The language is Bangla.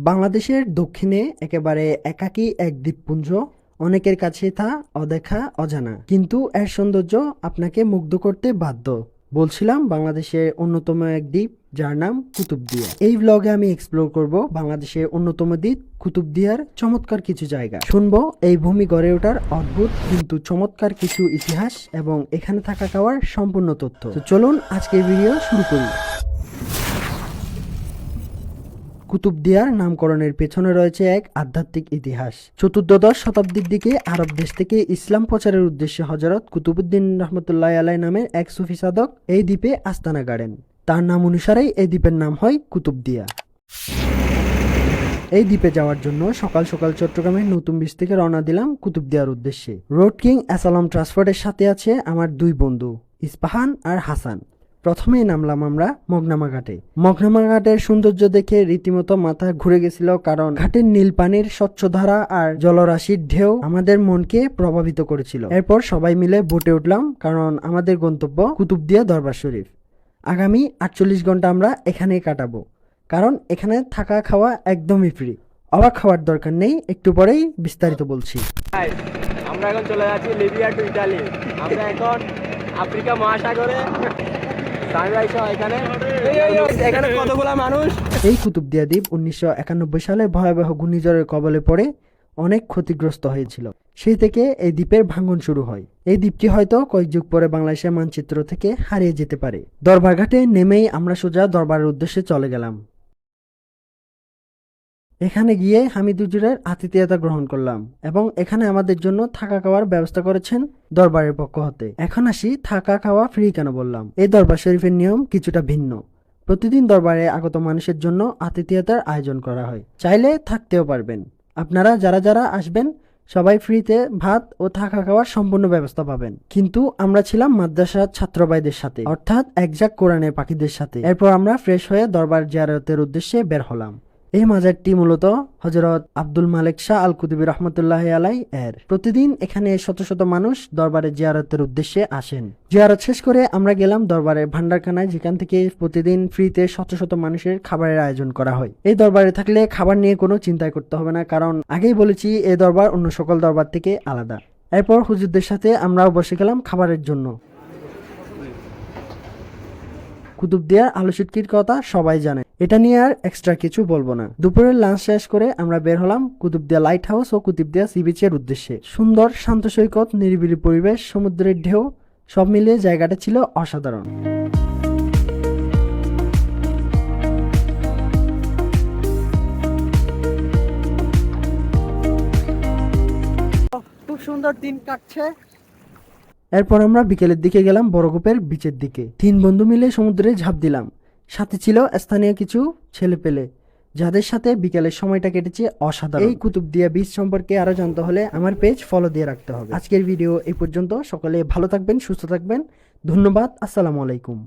বাংলাদেশের দক্ষিণে একেবারে একাকী এক দ্বীপপুঞ্জ, অনেকের কাছে তা অদেখা অজানা, কিন্তু এর সৌন্দর্য আপনাকে মুগ্ধ করতে বাধ্য। বলছিলাম বাংলাদেশের অন্যতম এক দ্বীপ যার নাম কুতুবদিয়া। এই ব্লগে আমি এক্সপ্লোর করব বাংলাদেশের অন্যতম দ্বীপ কুতুবদিয়ার চমৎকার কিছু জায়গা। শুনবো এই ভূমি গড়ে ওঠার অদ্ভুত কিন্তু চমৎকার কিছু ইতিহাস এবং এখানে থাকা খাওয়ার সম্পূর্ণ তথ্য। তো চলুন আজকের ভিডিও শুরু করি। কুতুবদিয়ার নামকরণের পেছনে রয়েছে এক আধ্যাত্মিক ইতিহাস। চতুর্দশ শতাব্দীর দিকে আরব দেশ থেকে ইসলাম প্রচারের উদ্দেশ্যে হযরত কুতুবউদ্দিন রহমতুল্লাহ আলাই নামের এক সুফি সাধক এই দ্বীপে আস্তানা গাড়েন। তার নাম অনুসারেই এই দ্বীপের নাম হয় কুতুবদিয়া। এই দ্বীপে যাওয়ার জন্য সকাল সকাল চট্টগ্রামের নতুন ব্রিজ থেকে রওনা দিলাম কুতুবদিয়ার উদ্দেশ্যে। রোড কিং অ্যাসালাম ট্রান্সপোর্টের সাথে আছে আমার দুই বন্ধু ইস্পাহান আর হাসান। প্রথমেই নামলাম আমরা মগনামা ঘাটে। মগনামা ঘাটের সৌন্দর্য দেখে রীতিমতো মাথা ঘুরে গেছিল, কারণ ঘাটের নীল পানির স্বচ্ছ ধারা আর জলরাশির ঢেউ আমাদের মনকে প্রভাবিত করেছিল। এরপর সবাই মিলে বোটে উঠলাম, কারণ আমাদের গন্তব্য কুতুবদিয়া দরবার শরীফ। আগামী 48 ঘন্টা আমরা এখানেই কাটাবো, কারণ এখানে থাকা খাওয়া একদমই ফ্রি। অবাক খাওয়ার দরকার নেই, একটু পরেই বিস্তারিত বলছি। আমরা এখন চলে যাচ্ছি লিবিয়া টু ইতালি। আমরা এখন আফ্রিকা মহাসাগরে। এখানে কতগুলা মানুষ। এই কুতুবদিয়া দ্বীপ 1991 সালে ভয়াবহ ঘূর্ণিঝড়ের কবলে পড়ে অনেক ক্ষতিগ্রস্ত হয়েছিল। সেই থেকে এই দ্বীপের ভাঙন শুরু হয়। এই দ্বীপটি হয়তো কয়েক যুগ পরে বাংলাদেশের মানচিত্র থেকে হারিয়ে যেতে পারে। দরবারঘাটে নেমেই আমরা সোজা দরবারের উদ্দেশ্যে চলে গেলাম। এখানে গিয়ে হামিদুজুরের আতিথেয়তা গ্রহণ করলাম এবং এখানে আমাদের জন্য থাকা খাওয়ার ব্যবস্থা করেছেন দরবারের পক্ষ হতে। এখন আসি থাকা খাওয়া ফ্রি কেন বললাম। এই দরবার শরীফের নিয়ম কিছুটা ভিন্ন। প্রতিদিন দরবারে আগত মানুষের জন্য আতিথেয়তার আয়োজন করা হয়। চাইলে থাকতেও পারবেন। আপনারা যারা যারা আসবেন সবাই ফ্রিতে ভাত ও থাকা খাওয়ার সম্পূর্ণ ব্যবস্থা পাবেন। কিন্তু আমরা ছিলাম মাদ্রাসার ছাত্র ভাইদের সাথে, অর্থাৎ একজাক কোরআনের পাখিদের সাথে। এরপর আমরা ফ্রেশ হয়ে দরবার জিয়ারতের উদ্দেশ্যে বের হলাম। এই মাজারটি মূলত হযরত আব্দুল মালিক শাহ আল কুতুবী রহমতুল্লাহ আলাই এর। প্রতিদিন এখানে শত শত মানুষ দরবারে জিয়ারতের উদ্দেশ্যে আসেন। জিয়ারত শেষ করে আমরা গেলাম দরবারের ভান্ডারখানায়, যেখান থেকে প্রতিদিন ফ্রিতে শত শত মানুষের খাবারের আয়োজন করা হয়। এই দরবারে থাকলে খাবার নিয়ে কোনো চিন্তাই করতে হবে না, কারণ আগেই বলেছি এই দরবার অন্য সকল দরবার থেকে আলাদা। এরপর হুজুরদের সাথে আমরাও বসে গেলাম খাবারের জন্য। কুতুবদিয়ার আলু শুটকির কথা সবাই জানে, এটা নিয়ে আর এক্সট্রা কিছু বলবো না। দুপুরের লাঞ্চ শেষ করে আমরা বের হলাম কুতুবদিয়া লাইট হাউস ও কুতুবদিয়া সি বিচের উদ্দেশ্যে। সুন্দর শান্ত সৈকত, নিরিবিলি পরিবেশ, সমুদ্রের ঢেউ, সব মিলিয়ে জায়গাটা ছিল অসাধারণ। খুব সুন্দর দিন কাটছে। এরপর আমরা বিকেলের দিকে গেলাম বড়গোপের বিচের দিকে। 3 বন্ধু মিলে সমুদ্রে ঝাঁপ দিলাম। সাথে ছিল স্থানীয় কিছু ছেলে পেলে, যাদের সাথে বিকেলের সময়টা কেটেছে অসাধারণ। এই কুতুবদিয়া বিচ সম্পর্কে আরো জানতে হলে আমার পেজ ফলো দিয়ে রাখতে হবে। আজকের ভিডিও এই পর্যন্ত। সকলে ভালো থাকবেন, সুস্থ থাকবেন। ধন্যবাদ। আসসালামু আলাইকুম।